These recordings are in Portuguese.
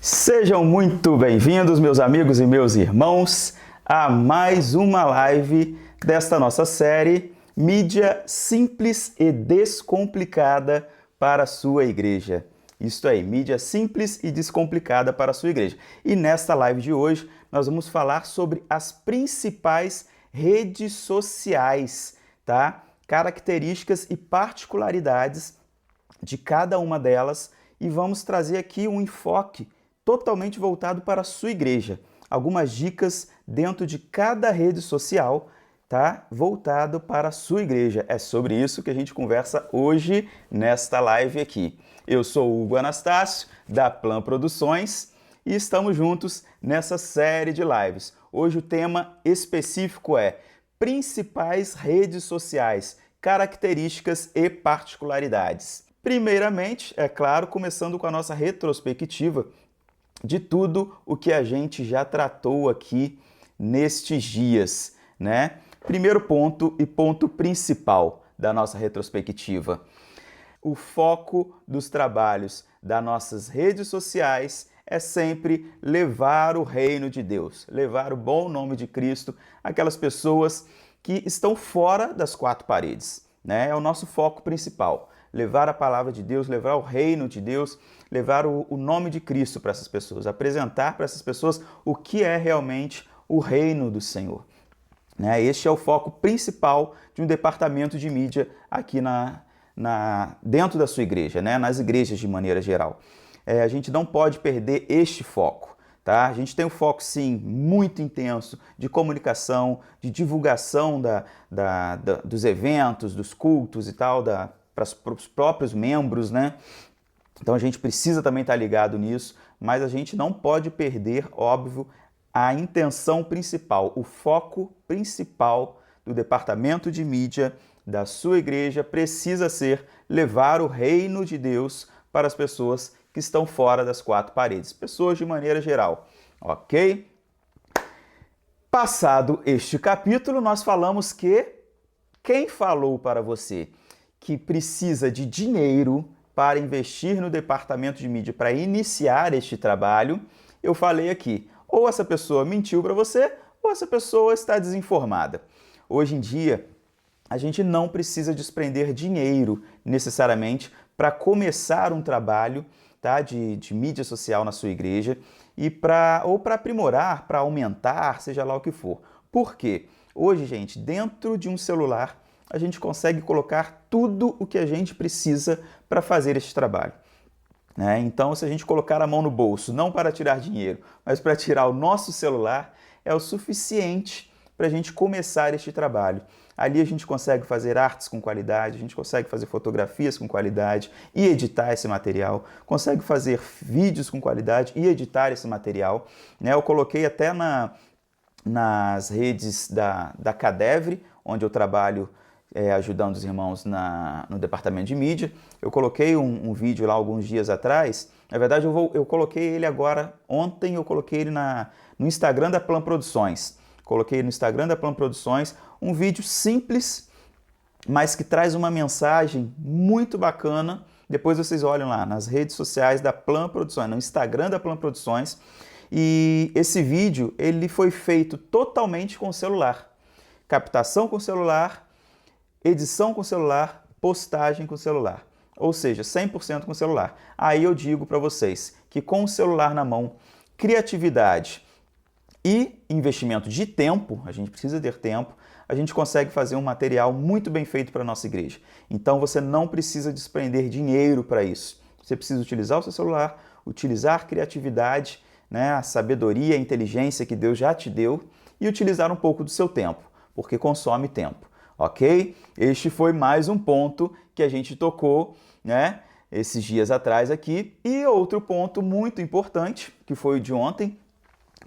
Sejam muito bem-vindos, meus amigos e meus irmãos, a mais uma live desta nossa série Mídia Simples e Descomplicada para a sua igreja. Isto aí, mídia simples e descomplicada para a sua igreja. E nesta live de hoje, nós vamos falar sobre as principais redes sociais, tá? Características e particularidades de cada uma delas e vamos trazer aqui um enfoque totalmente voltado para a sua igreja. Algumas dicas dentro de cada rede social, tá? Voltado para a sua igreja. É sobre isso que a gente conversa hoje nesta live aqui. Eu sou o Hugo Anastácio, da Plan Produções, e estamos juntos nessa série de lives. Hoje o tema específico é principais redes sociais, características e particularidades. Primeiramente, é claro, começando com a nossa retrospectiva de tudo o que a gente já tratou aqui nestes dias, né? Primeiro ponto e ponto principal da nossa retrospectiva. O foco dos trabalhos das nossas redes sociais é sempre levar o reino de Deus, levar o bom nome de Cristo àquelas pessoas que estão fora das quatro paredes, né? É o nosso foco principal. Levar a palavra de Deus, levar o reino de Deus, levar o nome de Cristo para essas pessoas, apresentar para essas pessoas o que é realmente o reino do Senhor. Né? Este é o foco principal de um departamento de mídia aqui dentro da sua igreja, né? Nas igrejas de maneira geral. A gente não pode perder este foco. Tá? A gente tem um foco, sim, muito intenso de comunicação, de divulgação dos eventos, dos cultos e tal, para os próprios membros, né? Então a gente precisa também estar ligado nisso, mas a gente não pode perder, óbvio, a intenção principal, o foco principal do departamento de mídia da sua igreja precisa ser levar o reino de Deus para as pessoas que estão fora das quatro paredes, pessoas de maneira geral, ok? Passado este capítulo, nós falamos que quem falou para você que precisa de dinheiro para investir no departamento de mídia para iniciar este trabalho, eu falei aqui, ou essa pessoa mentiu para você, ou essa pessoa está desinformada. Hoje em dia, a gente não precisa desprender dinheiro necessariamente para começar um trabalho, tá, de mídia social na sua igreja ou para aprimorar, para aumentar, seja lá o que for. Por quê? Hoje, gente, dentro de um celular, a gente consegue colocar tudo o que a gente precisa para fazer este trabalho. Né? Então, se a gente colocar a mão no bolso, não para tirar dinheiro, mas para tirar o nosso celular, é o suficiente para a gente começar este trabalho. Ali a gente consegue fazer artes com qualidade, a gente consegue fazer fotografias com qualidade e editar esse material, consegue fazer vídeos com qualidade e editar esse material. Né? Eu coloquei até nas redes da Cadevre, onde eu trabalho ajudando os irmãos no departamento de mídia. Eu coloquei um vídeo lá alguns dias atrás. Na verdade, eu coloquei ele agora, ontem eu coloquei ele no Instagram da Plan Produções. Coloquei no Instagram da Plan Produções um vídeo simples, mas que traz uma mensagem muito bacana. Depois vocês olham lá nas redes sociais da Plan Produções, no Instagram da Plan Produções. E esse vídeo ele foi feito totalmente com celular. Captação com celular, edição com celular, postagem com celular. Ou seja, 100% com celular. Aí eu digo para vocês que com o celular na mão, criatividade e investimento de tempo, a gente precisa ter tempo, a gente consegue fazer um material muito bem feito para a nossa igreja. Então você não precisa desprender dinheiro para isso. Você precisa utilizar o seu celular, utilizar a criatividade, né, a sabedoria, a inteligência que Deus já te deu e utilizar um pouco do seu tempo, porque consome tempo, ok? Este foi mais um ponto que a gente tocou, né, esses dias atrás aqui. E outro ponto muito importante, que foi o de ontem,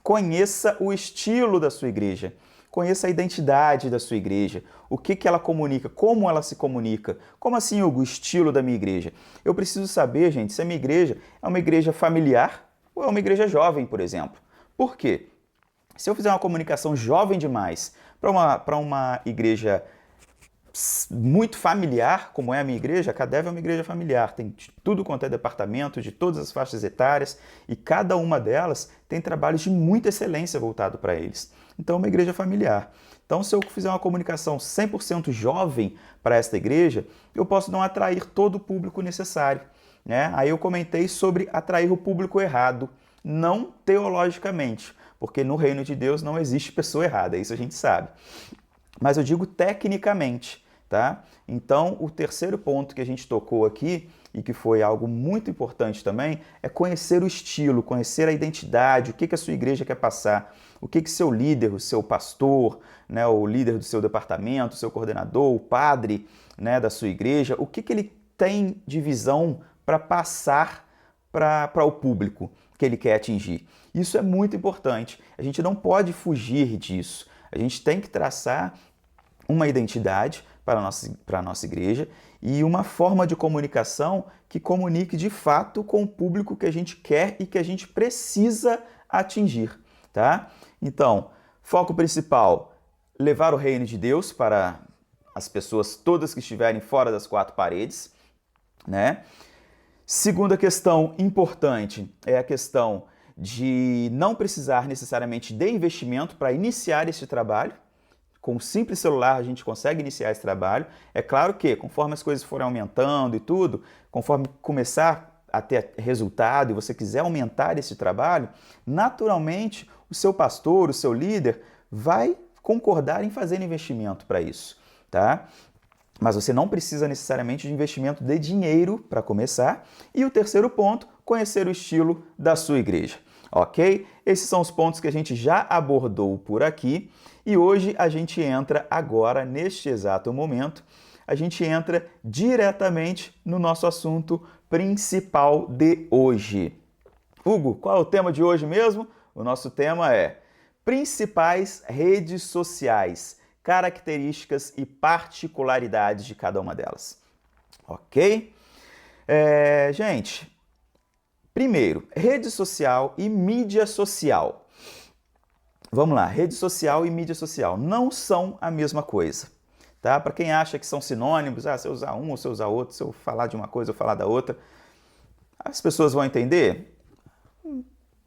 conheça o estilo da sua igreja, conheça a identidade da sua igreja, o que ela comunica, como ela se comunica. Como assim, Hugo, o estilo da minha igreja? Eu preciso saber, gente, se a minha igreja é uma igreja familiar ou é uma igreja jovem, por exemplo. Por quê? Se eu fizer uma comunicação jovem demais para uma igreja muito familiar, como é a minha igreja. A Cadev é uma igreja familiar, tem tudo quanto é departamento, de todas as faixas etárias, e cada uma delas tem trabalhos de muita excelência voltado para eles. Então, é uma igreja familiar. Então, se eu fizer uma comunicação 100% jovem para esta igreja, eu posso não atrair todo o público necessário, né? Aí eu comentei sobre atrair o público errado, não teologicamente, porque no reino de Deus não existe pessoa errada, isso a gente sabe. Mas eu digo tecnicamente, tá? Então, o terceiro ponto que a gente tocou aqui, e que foi algo muito importante também, é conhecer o estilo, conhecer a identidade, o que a sua igreja quer passar, o que seu líder, o seu pastor, né, o líder do seu departamento, o seu coordenador, o padre, né, da sua igreja, o que ele tem de visão para passar para o público que ele quer atingir. Isso é muito importante. A gente não pode fugir disso. A gente tem que traçar uma identidade para a nossa igreja e uma forma de comunicação que comunique de fato com o público que a gente quer e que a gente precisa atingir, tá? Então, foco principal, levar o reino de Deus para as pessoas todas que estiverem fora das quatro paredes, né? Segunda questão importante é a questão de não precisar necessariamente de investimento para iniciar esse trabalho. Com um simples celular a gente consegue iniciar esse trabalho. É claro que, conforme as coisas forem aumentando e tudo, conforme começar a ter resultado e você quiser aumentar esse trabalho, naturalmente o seu pastor, o seu líder vai concordar em fazer investimento para isso, tá? Mas você não precisa necessariamente de investimento de dinheiro para começar. E o terceiro ponto, conhecer o estilo da sua igreja. Ok? Esses são os pontos que a gente já abordou por aqui. E hoje a gente entra agora, neste exato momento, a gente entra diretamente no nosso assunto principal de hoje. Hugo, qual é o tema de hoje mesmo? O nosso tema é principais redes sociais, características e particularidades de cada uma delas. Ok? Gente, primeiro, rede social e mídia social. Vamos lá, rede social e mídia social não são a mesma coisa, tá? Para quem acha que são sinônimos, se eu usar um ou se eu usar outro, se eu falar de uma coisa ou falar da outra, as pessoas vão entender?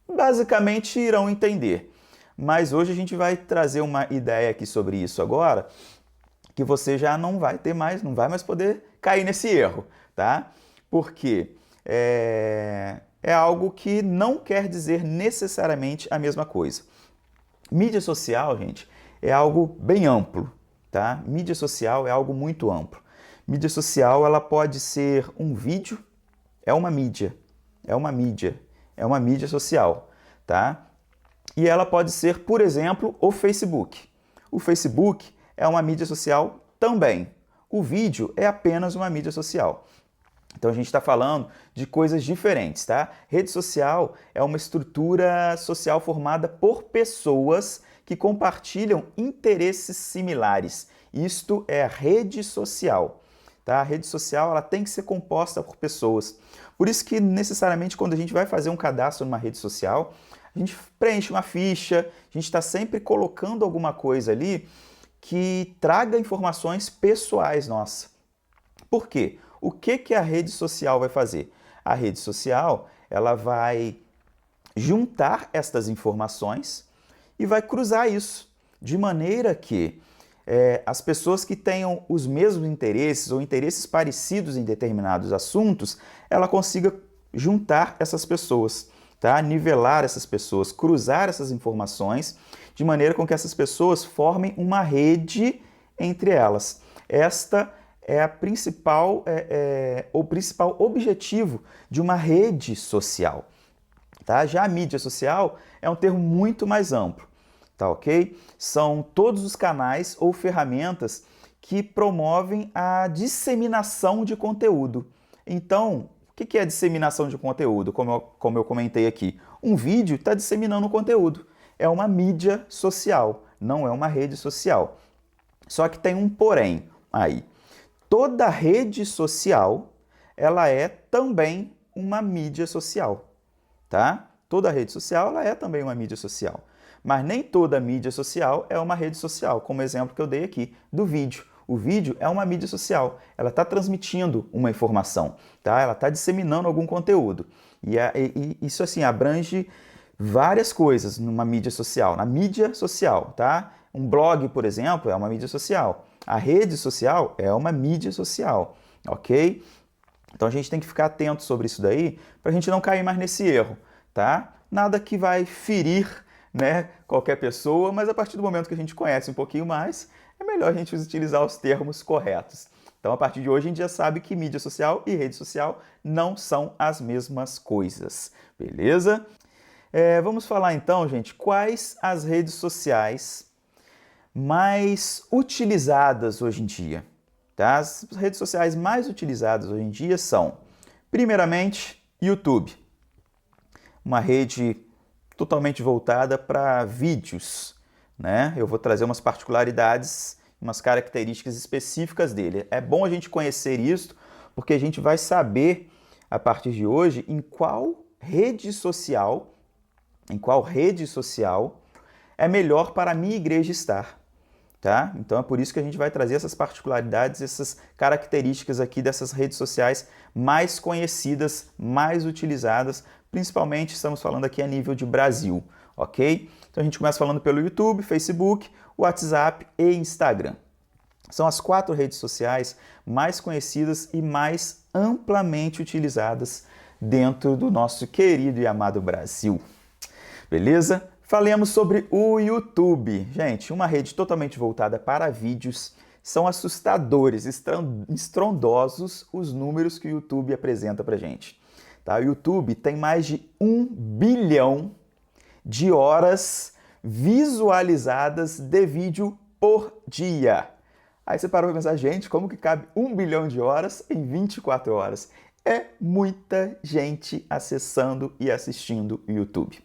Basicamente irão entender. Mas hoje a gente vai trazer uma ideia aqui sobre isso agora, que você já não vai ter mais, não vai mais poder cair nesse erro, tá? Porque é algo que não quer dizer necessariamente a mesma coisa. Mídia social, gente, é algo bem amplo, tá? Mídia social é algo muito amplo. Mídia social, ela pode ser um vídeo, é uma mídia social, tá? E ela pode ser, por exemplo, o Facebook. O Facebook é uma mídia social também. O vídeo é apenas uma mídia social. Então a gente está falando de coisas diferentes, tá? Rede social é uma estrutura social formada por pessoas que compartilham interesses similares. Isto é a rede social, tá? A rede social ela tem que ser composta por pessoas. Por isso que necessariamente quando a gente vai fazer um cadastro numa rede social, a gente preenche uma ficha, a gente está sempre colocando alguma coisa ali que traga informações pessoais nossas. Por quê? O que a rede social vai fazer? A rede social ela vai juntar estas informações e vai cruzar isso, de maneira que as pessoas que tenham os mesmos interesses ou interesses parecidos em determinados assuntos, ela consiga juntar essas pessoas. Tá? Nivelar essas pessoas, cruzar essas informações, de maneira com que essas pessoas formem uma rede entre elas. Esta é o principal objetivo de uma rede social. Tá? Já a mídia social é um termo muito mais amplo, tá ok? São todos os canais ou ferramentas que promovem a disseminação de conteúdo. Então, o que é a disseminação de conteúdo? Como eu comentei aqui, um vídeo está disseminando conteúdo. É uma mídia social, não é uma rede social. Só que tem um porém aí. Toda rede social, ela é também uma mídia social, tá? Toda rede social, ela é também uma mídia social. Mas nem toda mídia social é uma rede social, como o exemplo que eu dei aqui do vídeo. O vídeo é uma mídia social, ela está transmitindo uma informação, tá? Ela está disseminando algum conteúdo. E isso assim abrange várias coisas numa mídia social, na mídia social, tá? Um blog, por exemplo, é uma mídia social. A rede social é uma mídia social, ok? Então a gente tem que ficar atento sobre isso daí para a gente não cair mais nesse erro, tá? Nada que vai ferir, né, qualquer pessoa, mas a partir do momento que a gente conhece um pouquinho mais, é melhor a gente utilizar os termos corretos. Então, a partir de hoje, a gente já sabe que mídia social e rede social não são as mesmas coisas, beleza? Vamos falar então, gente, quais as redes sociais mais utilizadas hoje em dia, tá? As redes sociais mais utilizadas hoje em dia são, primeiramente, YouTube, uma rede totalmente voltada para vídeos, né? Eu vou trazer umas particularidades, umas características específicas dele. É bom a gente conhecer isso, porque a gente vai saber, a partir de hoje, em qual rede social é melhor para a minha igreja estar, tá? Então é por isso que a gente vai trazer essas particularidades, essas características aqui dessas redes sociais mais conhecidas, mais utilizadas, principalmente estamos falando aqui a nível de Brasil, ok? Então a gente começa falando pelo YouTube, Facebook, WhatsApp e Instagram. São as 4 redes sociais mais conhecidas e mais amplamente utilizadas dentro do nosso querido e amado Brasil. Beleza? Falemos sobre o YouTube. Gente, uma rede totalmente voltada para vídeos. São assustadores, estrondosos os números que o YouTube apresenta pra gente. Tá? O YouTube tem mais de 1 bilhão de horas visualizadas de vídeo por dia. Aí você parou para pensar, gente, como que cabe 1 bilhão de horas em 24 horas? É muita gente acessando e assistindo o YouTube.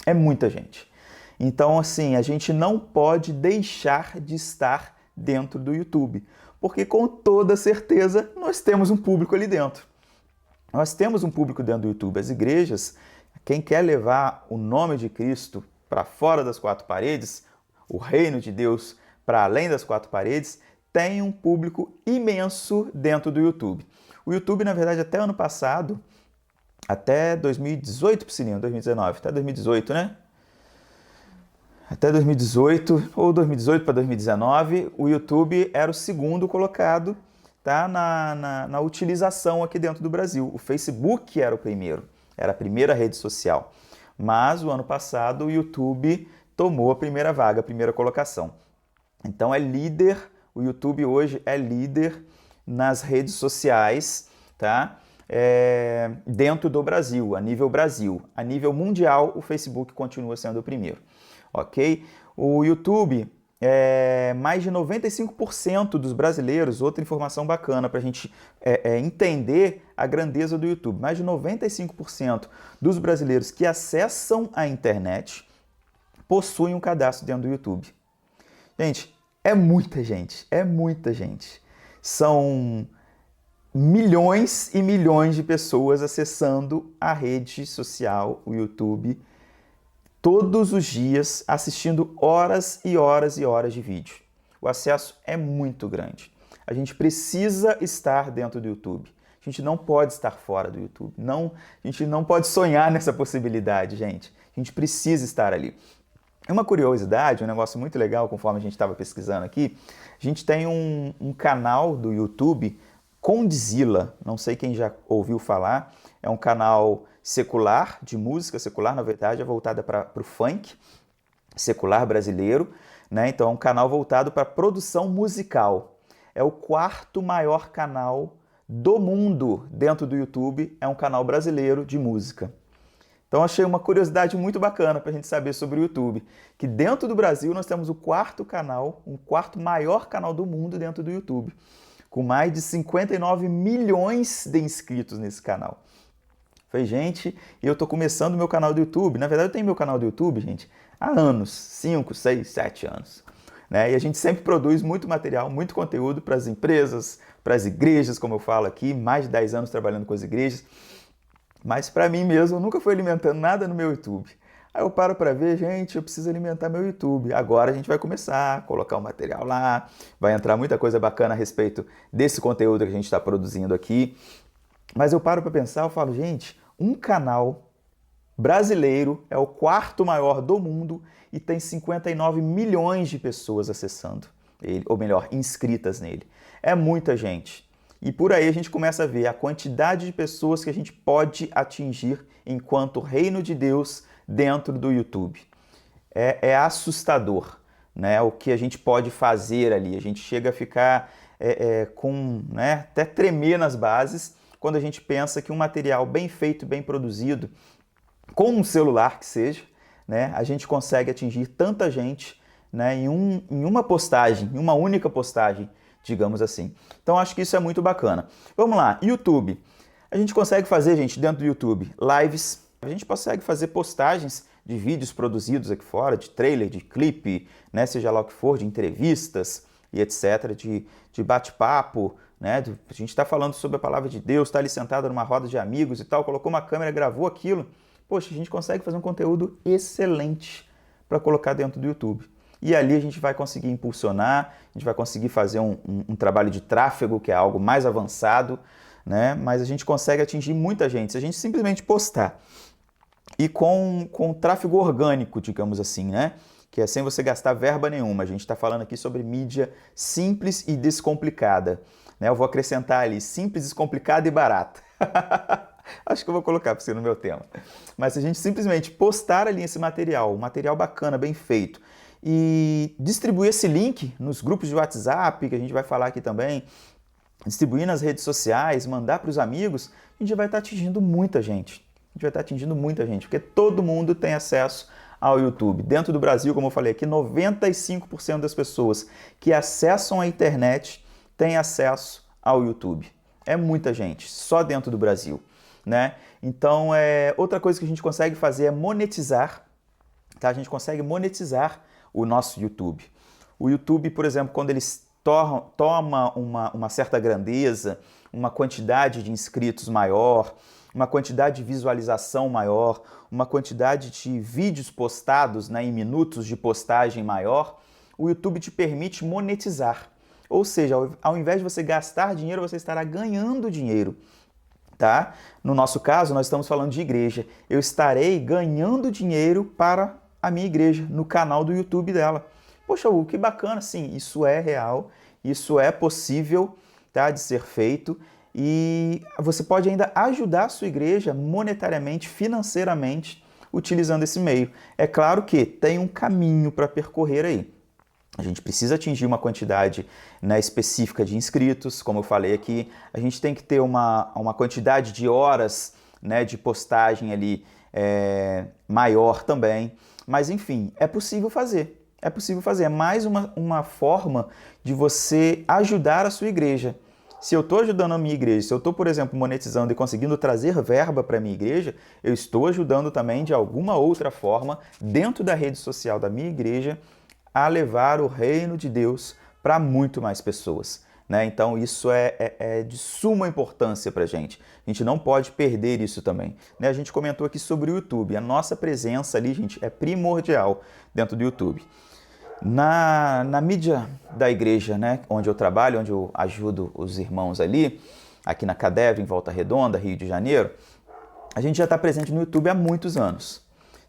É muita gente. Então, assim, a gente não pode deixar de estar dentro do YouTube, porque com toda certeza nós temos um público ali dentro. Nós temos um público dentro do YouTube. As igrejas, quem quer levar o nome de Cristo para fora das 4 paredes, o reino de Deus para além das 4 paredes, tem um público imenso dentro do YouTube. O YouTube, na verdade, até ano passado, até 2018, Piscininho, 2019, até 2018, né? Até 2018, ou 2018 para 2019, o YouTube era o segundo colocado, tá, na utilização aqui dentro do Brasil. O Facebook era o primeiro, era a primeira rede social. Mas o ano passado o YouTube tomou a primeira vaga, a primeira colocação. Então é líder, o YouTube hoje é líder nas redes sociais, tá? Dentro do Brasil, a nível Brasil. A nível mundial, o Facebook continua sendo o primeiro, ok? O YouTube, mais de 95% dos brasileiros, outra informação bacana para a gente entender a grandeza do YouTube, mais de 95% dos brasileiros que acessam a internet possuem um cadastro dentro do YouTube. Gente, é muita gente, é muita gente. São milhões e milhões de pessoas acessando a rede social, o YouTube, todos os dias, assistindo horas e horas e horas de vídeo. O acesso é muito grande. A gente precisa estar dentro do YouTube. A gente não pode estar fora do YouTube. A gente não pode sonhar nessa possibilidade, gente. A gente precisa estar ali. É uma curiosidade, um negócio muito legal, conforme a gente estava pesquisando aqui. A gente tem um canal do YouTube, Condzilla, não sei quem já ouviu falar, é um canal secular, de música secular, na verdade é voltada para o funk secular brasileiro, né? Então é um canal voltado para produção musical. É o 4º maior canal do mundo dentro do YouTube, é um canal brasileiro de música. Então achei uma curiosidade muito bacana para a gente saber sobre o YouTube, que dentro do Brasil nós temos o 4º canal, o 4º maior canal do mundo dentro do YouTube, com mais de 59 milhões de inscritos nesse canal. Falei, gente, eu tô começando o meu canal do YouTube. Na verdade, eu tenho meu canal do YouTube, gente, há anos, 5, 6, 7 anos. Né? E a gente sempre produz muito material, muito conteúdo para as empresas, para as igrejas, como eu falo aqui, mais de 10 anos trabalhando com as igrejas. Mas para mim mesmo, eu nunca fui alimentando nada no meu YouTube. Aí eu paro para ver, gente, eu preciso alimentar meu YouTube. Agora a gente vai começar a colocar o material lá, vai entrar muita coisa bacana a respeito desse conteúdo que a gente está produzindo aqui. Mas eu paro para pensar, eu falo, gente, um canal brasileiro é o quarto maior do mundo e tem 59 milhões de pessoas acessando ele, ou melhor, inscritas nele. É muita gente. E por aí a gente começa a ver a quantidade de pessoas que a gente pode atingir enquanto reino de Deus dentro do YouTube. É assustador, né? O que a gente pode fazer ali. A gente chega a ficar com, né, até tremer nas bases quando a gente pensa que um material bem feito, bem produzido, com um celular que seja, né, a gente consegue atingir tanta gente, né, em uma postagem, em uma única postagem, digamos assim. Então acho que isso é muito bacana. Vamos lá, YouTube. A gente consegue fazer, gente, dentro do YouTube, lives. A gente consegue fazer postagens de vídeos produzidos aqui fora, de trailer, de clipe, né, seja lá o que for, de entrevistas e etc., de bate-papo, né? A gente está falando sobre a palavra de Deus, está ali sentado numa roda de amigos e tal, colocou uma câmera, gravou aquilo. Poxa, a gente consegue fazer um conteúdo excelente para colocar dentro do YouTube. E ali a gente vai conseguir impulsionar, a gente vai conseguir fazer um trabalho de tráfego, que é algo mais avançado, né? Mas a gente consegue atingir muita gente se a gente simplesmente postar. E com tráfego orgânico, digamos assim, né? Que é sem você gastar verba nenhuma. A gente está falando aqui sobre mídia simples e descomplicada, né? Eu vou acrescentar ali, simples, descomplicada e barata. Acho que eu vou colocar para você no meu tema. Mas se a gente simplesmente postar ali esse material, um material bacana, bem feito, e distribuir esse link nos grupos de WhatsApp, que a gente vai falar aqui também, distribuir nas redes sociais, mandar para os amigos, a gente vai estar atingindo muita gente. A gente vai estar atingindo muita gente, porque todo mundo tem acesso ao YouTube. Dentro do Brasil, como eu falei aqui, 95% das pessoas que acessam a internet têm acesso ao YouTube. É muita gente, só dentro do Brasil, né? Então, outra coisa que a gente consegue fazer é monetizar, tá? A gente consegue monetizar o nosso YouTube. O YouTube, por exemplo, quando ele toma uma certa grandeza, uma quantidade de inscritos maior, uma quantidade de visualização maior, uma quantidade de vídeos postados, né, em minutos de postagem maior, o YouTube te permite monetizar. Ou seja, ao invés de você gastar dinheiro, você estará ganhando dinheiro. Tá? No nosso caso, nós estamos falando de igreja. Eu estarei ganhando dinheiro para a minha igreja, no canal do YouTube dela. Poxa, Hugo, que bacana, sim, isso é real, isso é possível, tá, de ser feito. E você pode ainda ajudar a sua igreja monetariamente, financeiramente, utilizando esse meio. É claro que tem um caminho para percorrer aí. A gente precisa atingir uma quantidade, né, específica de inscritos, como eu falei aqui. A gente tem que ter uma quantidade de horas, né, de postagem ali maior também. Mas enfim, é possível fazer. É possível fazer. É mais uma forma de você ajudar a sua igreja. Se eu estou ajudando a minha igreja, se eu estou, por exemplo, monetizando e conseguindo trazer verba para a minha igreja, eu estou ajudando também de alguma outra forma, dentro da rede social da minha igreja, a levar o reino de Deus para muito mais pessoas, né? Então isso é de suma importância para a gente. A gente não pode perder isso também, né? A gente comentou aqui sobre o YouTube. A nossa presença ali, gente, é primordial dentro do YouTube. Na mídia da igreja, né, onde eu trabalho, onde eu ajudo os irmãos ali, aqui na CADEV, em Volta Redonda, Rio de Janeiro, a gente já está presente no YouTube há muitos anos,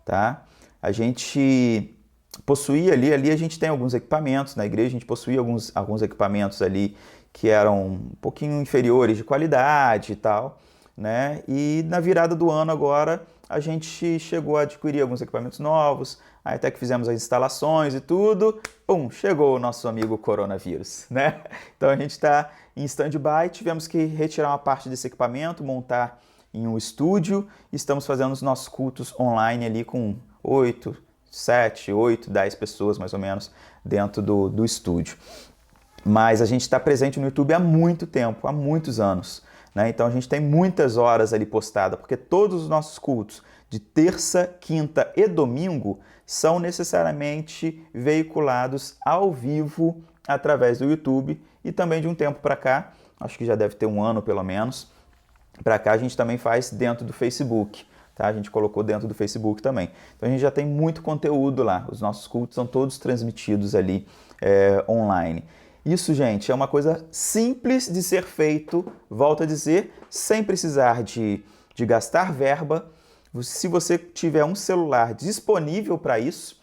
tá? A gente possuía ali a gente tem alguns equipamentos, na igreja a gente possuía alguns equipamentos ali que eram um pouquinho inferiores de qualidade e tal, né? E na virada do ano agora a gente chegou a adquirir alguns equipamentos novos, aí até que fizemos as instalações e tudo, pum, chegou o nosso amigo coronavírus, né? Então a gente está em stand-by, tivemos que retirar uma parte desse equipamento, montar em um estúdio, e estamos fazendo os nossos cultos online ali com 7, 8, 10 pessoas mais ou menos dentro do estúdio. Mas a gente está presente no YouTube há muito tempo, há muitos anos, né? Então a gente tem muitas horas ali postadas, porque todos os nossos cultos de terça, quinta e domingo são necessariamente veiculados ao vivo através do YouTube, e também de um tempo para cá, acho que já deve ter um ano pelo menos, para cá a gente também faz dentro do Facebook, tá? A gente colocou dentro do Facebook também. Então a gente já tem muito conteúdo lá. Os nossos cultos são todos transmitidos ali online. Isso, gente, é uma coisa simples de ser feito, volto a dizer, sem precisar de gastar verba. Se você tiver um celular disponível para isso,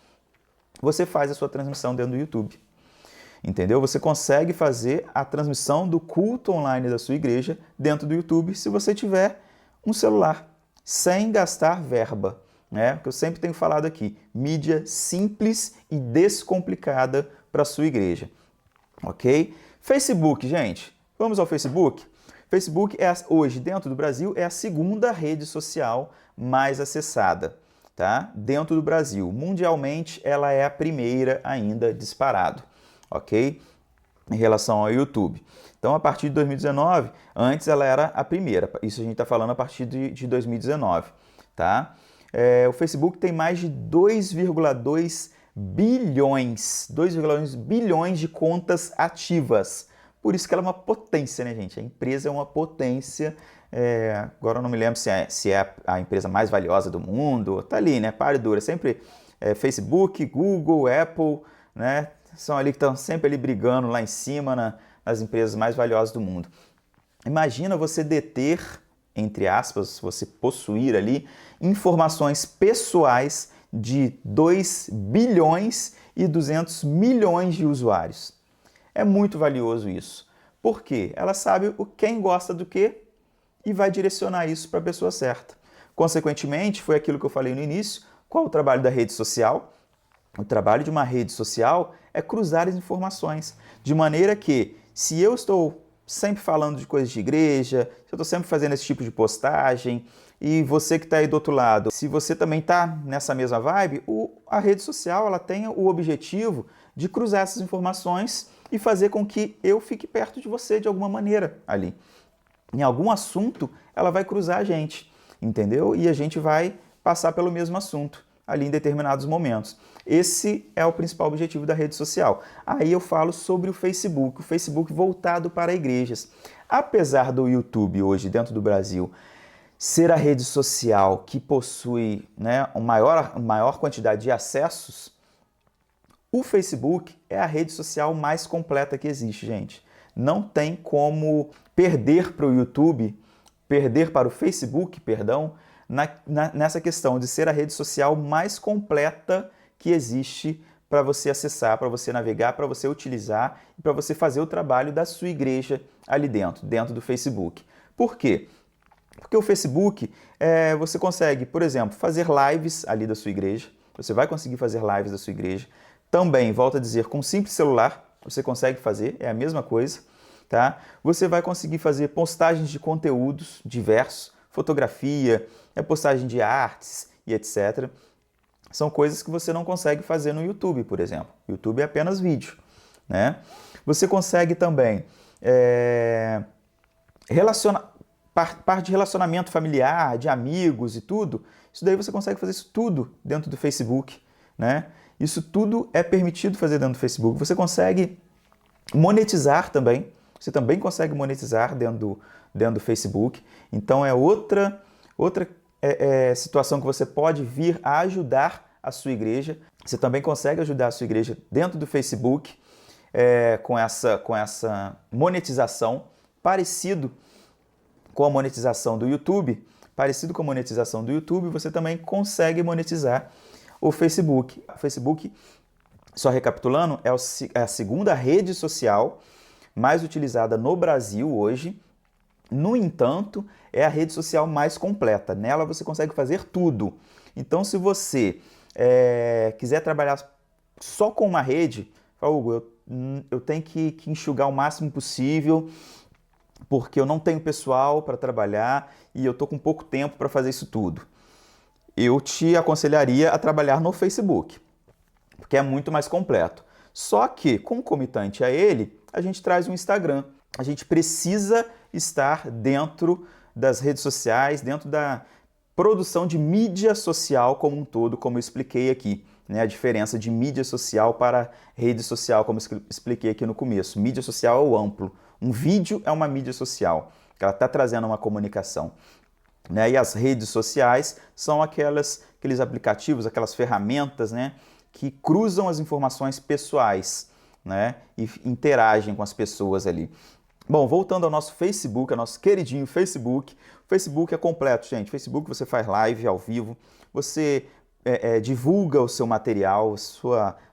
você faz a sua transmissão dentro do YouTube. Entendeu? Você consegue fazer a transmissão do culto online da sua igreja dentro do YouTube se você tiver um celular, sem gastar verba, né? Porque eu sempre tenho falado aqui, mídia simples e descomplicada para a sua igreja, ok? Facebook, gente, vamos ao Facebook? Facebook hoje, dentro do Brasil, é a segunda rede social mais acessada, tá? Dentro do Brasil. Mundialmente, ela é a primeira ainda disparado, ok? Em relação ao YouTube. Então, a partir de 2019, antes ela era a primeira. Isso a gente está falando a partir de 2019, tá? O Facebook tem mais de 2,2 bilhões de contas ativas. Por isso que ela é uma potência, né, gente? A empresa é uma potência. Agora eu não me lembro se é a empresa mais valiosa do mundo. Tá ali, né? Pare dura. Sempre Facebook, Google, Apple, né? São ali que estão sempre ali brigando lá em cima nas empresas mais valiosas do mundo. Imagina você deter, entre aspas, você possuir ali informações pessoais de 2 bilhões e 200 milhões de usuários. É muito valioso isso. Por quê? Ela sabe quem gosta do quê e vai direcionar isso para a pessoa certa. Consequentemente, foi aquilo que eu falei no início, qual o trabalho da rede social? O trabalho de uma rede social é cruzar as informações, de maneira que, se eu estou sempre falando de coisas de igreja, se eu estou sempre fazendo esse tipo de postagem, e você que está aí do outro lado, se você também está nessa mesma vibe, a rede social ela tem o objetivo de cruzar essas informações e fazer com que eu fique perto de você de alguma maneira ali. Em algum assunto, ela vai cruzar a gente, entendeu? E a gente vai passar pelo mesmo assunto ali em determinados momentos. Esse é o principal objetivo da rede social. Aí eu falo sobre o Facebook voltado para igrejas. Apesar do YouTube hoje dentro do Brasil ser a rede social que possui, né, maior quantidade de acessos, o Facebook é a rede social mais completa que existe, gente. Não tem como perder para o YouTube, perder para o Facebook, perdão, nessa questão de ser a rede social mais completa que existe para você acessar, para você navegar, para você utilizar e para você fazer o trabalho da sua igreja ali dentro do Facebook. Por quê? Porque o Facebook, você consegue, por exemplo, fazer lives ali da sua igreja, você vai conseguir fazer lives da sua igreja. Também, volto a dizer, com um simples celular, você consegue fazer, é a mesma coisa, tá? Você vai conseguir fazer postagens de conteúdos diversos, fotografia, postagem de artes e etc. São coisas que você não consegue fazer no YouTube, por exemplo. O YouTube é apenas vídeo, né? Você consegue também parte de relacionamento familiar, de amigos e tudo. Isso daí você consegue fazer isso tudo dentro do Facebook, né? Isso tudo é permitido fazer dentro do Facebook. Você consegue monetizar também. Você também consegue monetizar dentro do Facebook. Então é outra situação que você pode vir a ajudar a sua igreja. Você também consegue ajudar a sua igreja dentro do Facebook com essa monetização, parecido com a monetização do YouTube. Parecido com a monetização do YouTube, você também consegue monetizar o Facebook. O Facebook, só recapitulando, é a segunda rede social mais utilizada no Brasil hoje. No entanto, é a rede social mais completa. Nela você consegue fazer tudo. Então, se você quiser trabalhar só com uma rede, fala, Hugo, eu tenho que enxugar o máximo possível, porque eu não tenho pessoal para trabalhar e eu estou com pouco tempo para fazer isso tudo. Eu te aconselharia a trabalhar no Facebook, porque é muito mais completo. Só que, concomitante a ele, a gente traz o Instagram. A gente precisa estar dentro das redes sociais, dentro da produção de mídia social como um todo, como eu expliquei aqui, né? A diferença de mídia social para rede social, como eu expliquei aqui no começo. Mídia social é o amplo. Um vídeo é uma mídia social, que ela está trazendo uma comunicação. né? E as redes sociais são aqueles aplicativos, aquelas ferramentas, né, que cruzam as informações pessoais, né, e interagem com as pessoas ali. Bom, voltando ao nosso Facebook, ao nosso queridinho Facebook. O Facebook é completo, gente. O Facebook você faz live ao vivo, você divulga o seu material,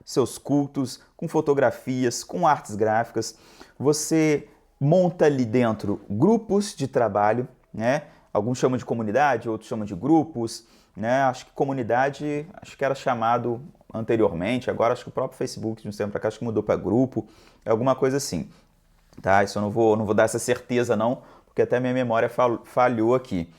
seus cultos, com fotografias, com artes gráficas. Você monta ali dentro grupos de trabalho, né? Alguns chamam de comunidade, outros chamam de grupos, né? Acho que comunidade, acho que era chamado anteriormente, agora acho que o próprio Facebook de um tempo para cá acho que mudou para grupo, é alguma coisa assim. Tá? Isso eu não vou dar essa certeza não, porque até minha memória falhou aqui.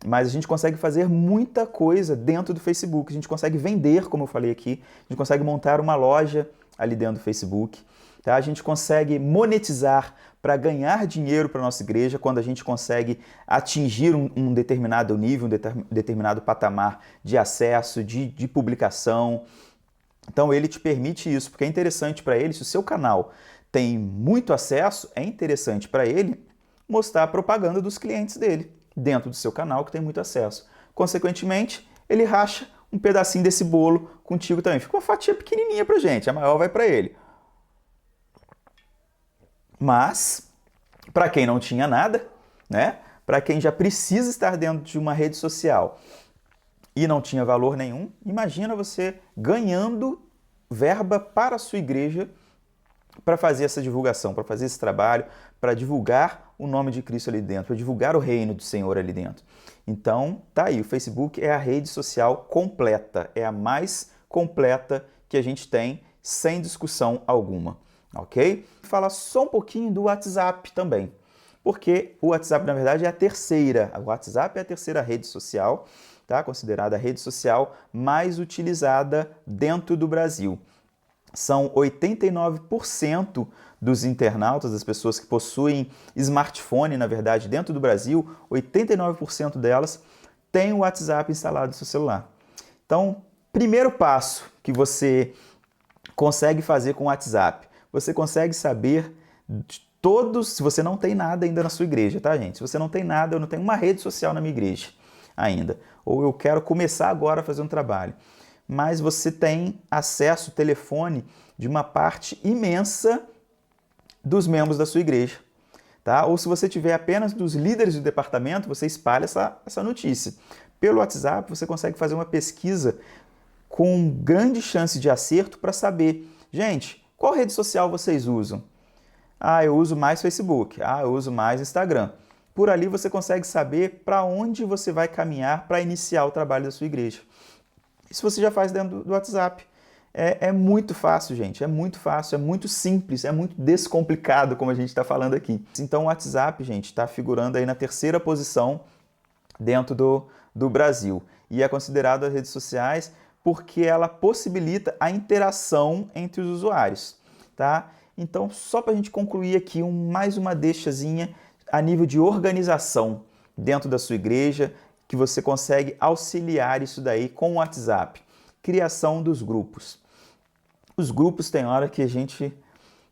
Mas a gente consegue fazer muita coisa dentro do Facebook. A gente consegue vender, como eu falei aqui. A gente consegue montar uma loja ali dentro do Facebook. Tá? A gente consegue monetizar para ganhar dinheiro para a nossa igreja quando a gente consegue atingir um determinado nível, um determinado patamar de acesso, de publicação. Então ele te permite isso, porque é interessante para ele, se o seu canal tem muito acesso, é interessante para ele mostrar a propaganda dos clientes dele dentro do seu canal que tem muito acesso. Consequentemente, ele racha um pedacinho desse bolo contigo também. Fica uma fatia pequenininha pra gente, a maior vai para ele. Mas, para quem não tinha nada, né? Para quem já precisa estar dentro de uma rede social e não tinha valor nenhum, imagina você ganhando verba para a sua igreja para fazer essa divulgação, para fazer esse trabalho, para divulgar o nome de Cristo ali dentro, para divulgar o reino do Senhor ali dentro. Então, tá aí, o Facebook é a rede social completa, é a mais completa que a gente tem, sem discussão alguma, ok? Vou falar só um pouquinho do WhatsApp também, porque o WhatsApp, na verdade, é a terceira. O WhatsApp é a terceira rede social, tá? Considerada a rede social mais utilizada dentro do Brasil. São 89% dos internautas, das pessoas que possuem smartphone, na verdade, dentro do Brasil, 89% delas têm o WhatsApp instalado no seu celular. Então, primeiro passo que você consegue fazer com o WhatsApp, você consegue saber de todos, se você não tem nada ainda na sua igreja, tá, gente? Se você não tem nada, eu não tenho uma rede social na minha igreja ainda, ou eu quero começar agora a fazer um trabalho, mas você tem acesso ao telefone de uma parte imensa dos membros da sua igreja, tá? Ou se você tiver apenas dos líderes do departamento, você espalha essa notícia. Pelo WhatsApp, você consegue fazer uma pesquisa com grande chance de acerto para saber, gente, qual rede social vocês usam? Ah, eu uso mais Facebook. Ah, eu uso mais Instagram. Por ali você consegue saber para onde você vai caminhar para iniciar o trabalho da sua igreja. Isso você já faz dentro do WhatsApp. É muito fácil, gente. É muito fácil, é muito simples, é muito descomplicado, como a gente está falando aqui. Então o WhatsApp, gente, está figurando aí na terceira posição dentro do Brasil. E é considerado as redes sociais porque ela possibilita a interação entre os usuários, tá? Então, só para a gente concluir aqui mais uma deixazinha a nível de organização dentro da sua igreja, que você consegue auxiliar isso daí com o WhatsApp. Criação dos grupos. Os grupos tem hora que a gente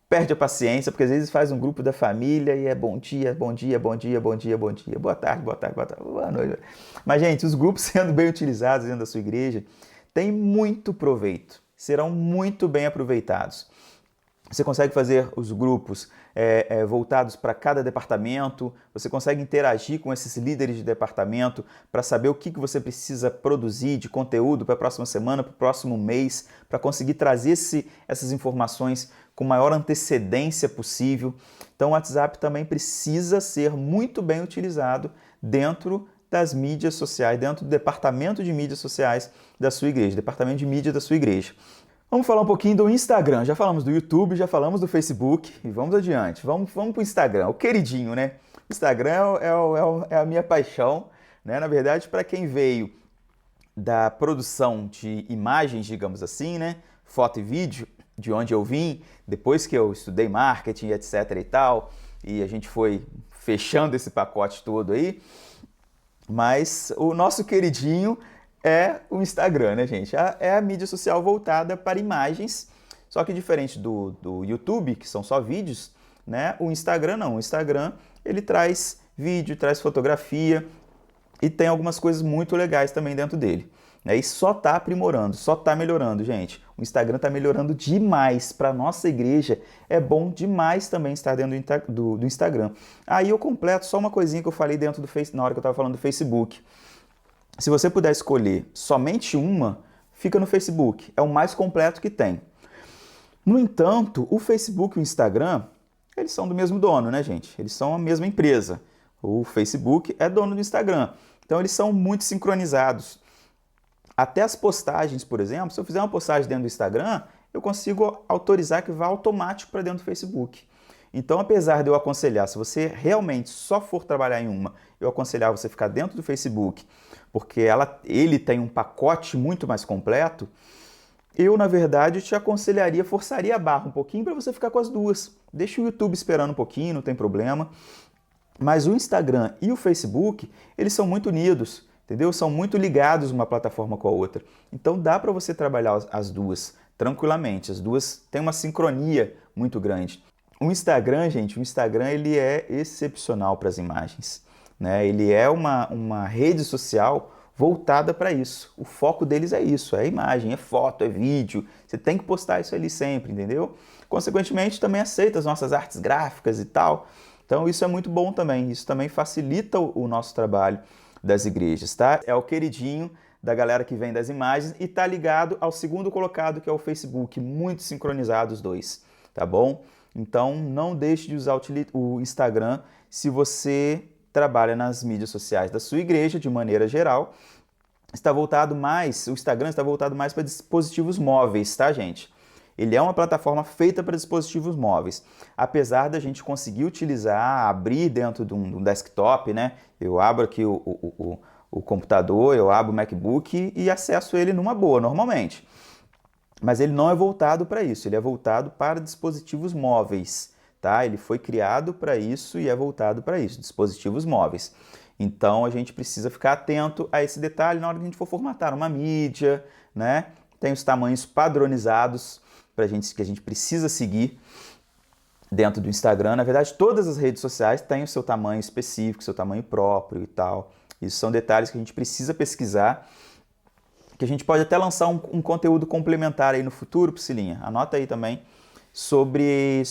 perde a paciência, porque às vezes faz um grupo da família e é bom dia, bom dia, bom dia, bom dia, bom dia, boa tarde, boa tarde, boa tarde, boa noite. Mas, gente, os grupos sendo bem utilizados dentro da sua igreja têm muito proveito, serão muito bem aproveitados. Você consegue fazer os grupos voltados para cada departamento, você consegue interagir com esses líderes de departamento para saber o que você precisa produzir de conteúdo para a próxima semana, para o próximo mês, para conseguir trazer essas informações com maior antecedência possível. Então o WhatsApp também precisa ser muito bem utilizado dentro das mídias sociais, dentro do departamento de mídias sociais da sua igreja, departamento de mídia da sua igreja. Vamos falar um pouquinho do Instagram. Já falamos do YouTube, já falamos do Facebook e vamos adiante. Vamos para o Instagram, o queridinho, né? O Instagram é a minha paixão, né? Na verdade, para quem veio da produção de imagens, digamos assim, né? Foto e vídeo, de onde eu vim, depois que eu estudei marketing, etc e tal, e a gente foi fechando esse pacote todo aí. Mas o nosso queridinho é o Instagram, né, gente? É a mídia social voltada para imagens, só que diferente do YouTube, que são só vídeos, né? O Instagram não. O Instagram, ele traz vídeo, traz fotografia, e tem algumas coisas muito legais também dentro dele. E só está aprimorando, só está melhorando, gente. O Instagram está melhorando demais. Para nossa igreja, é bom demais também estar dentro do Instagram. Aí eu completo só uma coisinha que eu falei dentro do Face, na hora que eu estava falando do Facebook. Se você puder escolher somente uma, fica no Facebook. É o mais completo que tem. No entanto, o Facebook e o Instagram, eles são do mesmo dono, né, gente? Eles são a mesma empresa. O Facebook é dono do Instagram. Então, eles são muito sincronizados. Até as postagens, por exemplo, se eu fizer uma postagem dentro do Instagram, eu consigo autorizar que vá automático para dentro do Facebook. Então, apesar de eu aconselhar, se você realmente só for trabalhar em uma, eu aconselhar você ficar dentro do Facebook, porque ele tem um pacote muito mais completo, eu, na verdade, te aconselharia, forçaria a barra um pouquinho para você ficar com as duas. Deixa o YouTube esperando um pouquinho, não tem problema. Mas o Instagram e o Facebook, eles são muito unidos. Entendeu? São muito ligados uma plataforma com a outra. Então dá para você trabalhar as duas tranquilamente. As duas têm uma sincronia muito grande. O Instagram, gente, o Instagram ele é excepcional para as imagens. Né? Ele é uma rede social voltada para isso. O foco deles é isso, é imagem, é foto, é vídeo. Você tem que postar isso ali sempre, entendeu? Consequentemente, também aceita as nossas artes gráficas e tal. Então isso é muito bom também. Isso também facilita o nosso trabalho das igrejas, tá? É o queridinho da galera que vem das imagens e tá ligado ao segundo colocado, que é o Facebook, muito sincronizados os dois, tá bom? Então não deixe de usar o Instagram se você trabalha nas mídias sociais da sua igreja de maneira geral. O Instagram está voltado mais para dispositivos móveis, tá, gente? Ele é uma plataforma feita para dispositivos móveis. Apesar da gente conseguir utilizar, abrir dentro de um desktop, né? Eu abro aqui o computador, eu abro o MacBook e acesso ele numa boa, normalmente. Mas ele não é voltado para isso, ele é voltado para dispositivos móveis, tá? Ele foi criado para isso e é voltado para isso, dispositivos móveis. Então a gente precisa ficar atento a esse detalhe na hora que a gente for formatar uma mídia, né? Tem os tamanhos padronizados que a gente precisa seguir dentro do Instagram. Na verdade, todas as redes sociais têm o seu tamanho específico, seu tamanho próprio e tal. Isso são detalhes que a gente precisa pesquisar, que a gente pode até lançar um conteúdo complementar aí no futuro, Priscilinha. Anota aí também sobre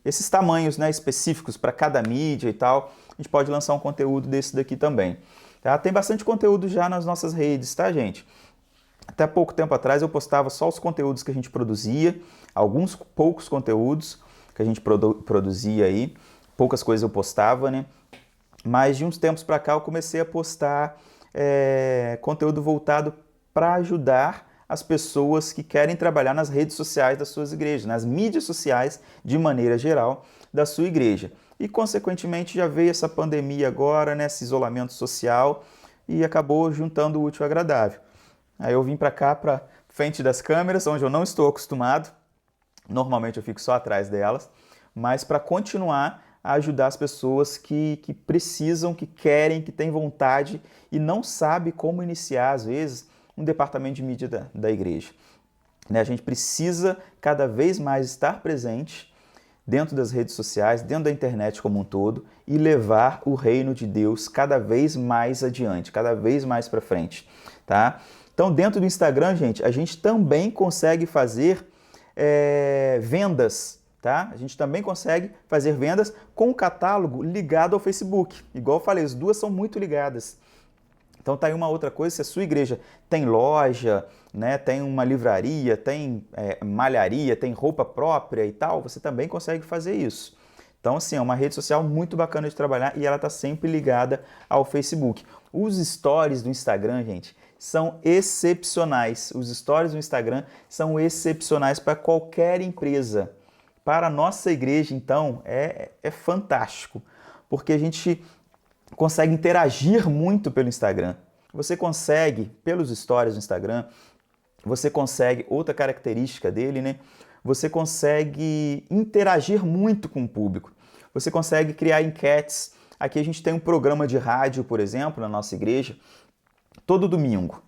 esses tamanhos, né, específicos para cada mídia e tal. A gente pode lançar um conteúdo desse daqui também. Tá? Tem bastante conteúdo já nas nossas redes, tá, gente? Até pouco tempo atrás eu postava só os conteúdos que a gente produzia, alguns poucos conteúdos que a gente produzia aí, poucas coisas eu postava, né? Mas de uns tempos para cá eu comecei a postar conteúdo voltado para ajudar as pessoas que querem trabalhar nas redes sociais das suas igrejas, nas mídias sociais de maneira geral da sua igreja. E consequentemente já veio essa pandemia agora, né, esse isolamento social e acabou juntando o útil ao agradável. Aí eu vim para cá, para frente das câmeras, onde eu não estou acostumado. Normalmente eu fico só atrás delas, mas para continuar a ajudar as pessoas que precisam, que querem, que têm vontade e não sabem como iniciar, às vezes, um departamento de mídia da igreja. Né? A gente precisa cada vez mais estar presente dentro das redes sociais, dentro da internet como um todo e levar o reino de Deus cada vez mais adiante, cada vez mais para frente, tá? Então, dentro do Instagram, gente, a gente também consegue fazer vendas, tá? A gente também consegue fazer vendas com o catálogo ligado ao Facebook. Igual eu falei, as duas são muito ligadas. Então tá aí uma outra coisa, se a sua igreja tem loja, né, tem uma livraria, tem malharia, tem roupa própria e tal, você também consegue fazer isso. Então, assim, é uma rede social muito bacana de trabalhar e ela está sempre ligada ao Facebook. Os stories do Instagram, gente, são excepcionais. Os stories do Instagram são excepcionais para qualquer empresa. Para a nossa igreja, então, é fantástico, porque a gente consegue interagir muito pelo Instagram. Você consegue, pelos stories do Instagram, você consegue, outra característica dele, né? Você consegue interagir muito com o público. Você consegue criar enquetes. Aqui a gente tem um programa de rádio, por exemplo, na nossa igreja, todo domingo.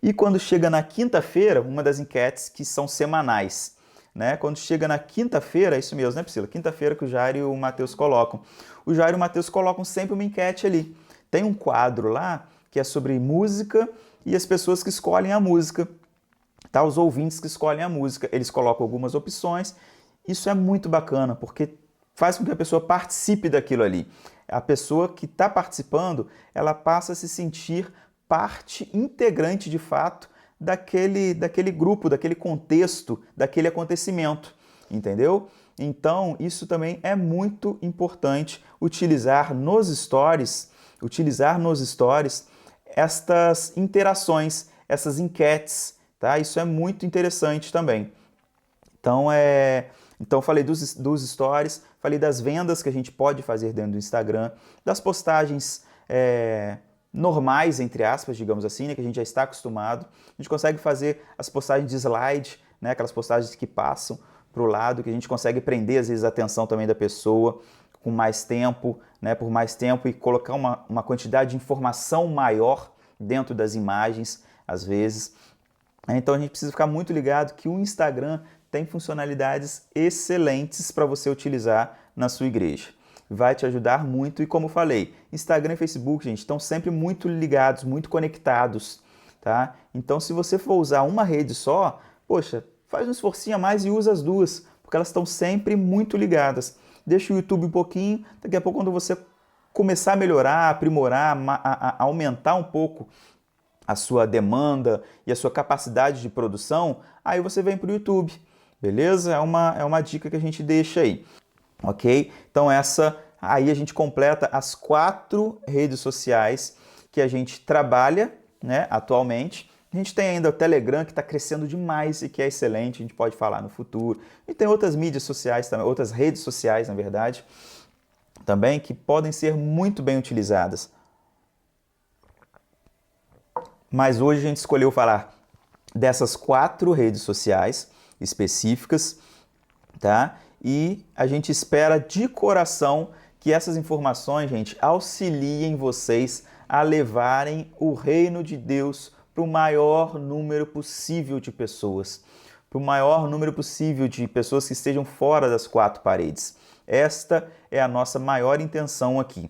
E quando chega na quinta-feira, uma das enquetes que são semanais, né? Quando chega na quinta-feira, é isso mesmo, né, Priscila? Quinta-feira que o Jairo e o Matheus colocam. O Jairo e o Matheus colocam sempre uma enquete ali. tem um quadro lá que é sobre música e as pessoas que escolhem a música, tá? Os ouvintes que escolhem a música, eles colocam algumas opções. Isso é muito bacana, porque faz com que a pessoa participe daquilo ali. A pessoa que está participando, ela passa a se sentir parte integrante de fato daquele grupo, daquele contexto, daquele acontecimento, entendeu? Então, isso também é muito importante utilizar nos stories estas interações, essas enquetes, tá? Isso é muito interessante também. Então falei dos stories, falei das vendas que a gente pode fazer dentro do Instagram, das postagens normais, entre aspas, digamos assim, né, que a gente já está acostumado. A gente consegue fazer as postagens de slide, né, aquelas postagens que passam para o lado, que a gente consegue prender, às vezes, a atenção também da pessoa com mais tempo, né, por mais tempo, e colocar uma quantidade de informação maior dentro das imagens, às vezes. Então a gente precisa ficar muito ligado que o Instagram tem funcionalidades excelentes para você utilizar na sua igreja. Vai te ajudar muito e, como falei, Instagram e Facebook, gente, estão sempre muito ligados, muito conectados, tá? Então, se você for usar uma rede só, poxa, faz um esforcinho a mais e usa as duas, porque elas estão sempre muito ligadas. Deixa o YouTube um pouquinho, daqui a pouco, quando você começar a melhorar, aprimorar, a aumentar um pouco a sua demanda e a sua capacidade de produção, aí você vem para o YouTube, beleza? É uma dica que a gente deixa aí, ok? Então aí a gente completa as 4 redes sociais que a gente trabalha, né, atualmente. A gente tem ainda o Telegram, que está crescendo demais e que é excelente, a gente pode falar no futuro. E tem outras mídias sociais também, outras redes sociais, na verdade, também, que podem ser muito bem utilizadas. Mas hoje a gente escolheu falar dessas 4 redes sociais específicas, tá? E a gente espera de coração que essas informações, gente, auxiliem vocês a levarem o reino de Deus para o maior número possível de pessoas, para o maior número possível de pessoas que estejam fora das 4 paredes. Esta é a nossa maior intenção aqui,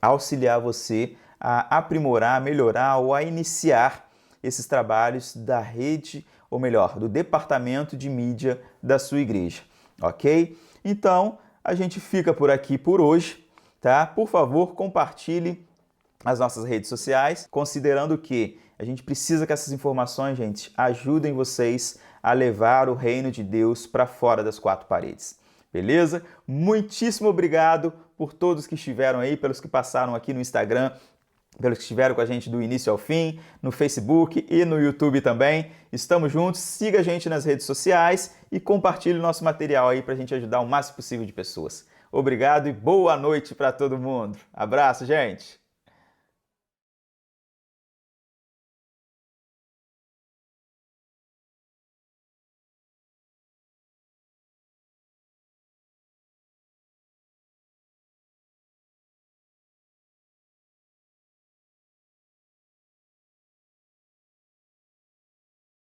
auxiliar você a aprimorar, a melhorar ou a iniciar esses trabalhos da rede, ou melhor, do departamento de mídia da sua igreja, ok? Então, a gente fica por aqui por hoje, tá? Por favor, compartilhe as nossas redes sociais, considerando que a gente precisa que essas informações, gente, ajudem vocês a levar o reino de Deus para fora das 4 paredes. Beleza? Muitíssimo obrigado por todos que estiveram aí, pelos que passaram aqui no Instagram, pelos que estiveram com a gente do início ao fim, no Facebook e no YouTube também. Estamos juntos, siga a gente nas redes sociais e compartilhe o nosso material aí para a gente ajudar o máximo possível de pessoas. Obrigado e boa noite para todo mundo. Abraço, gente!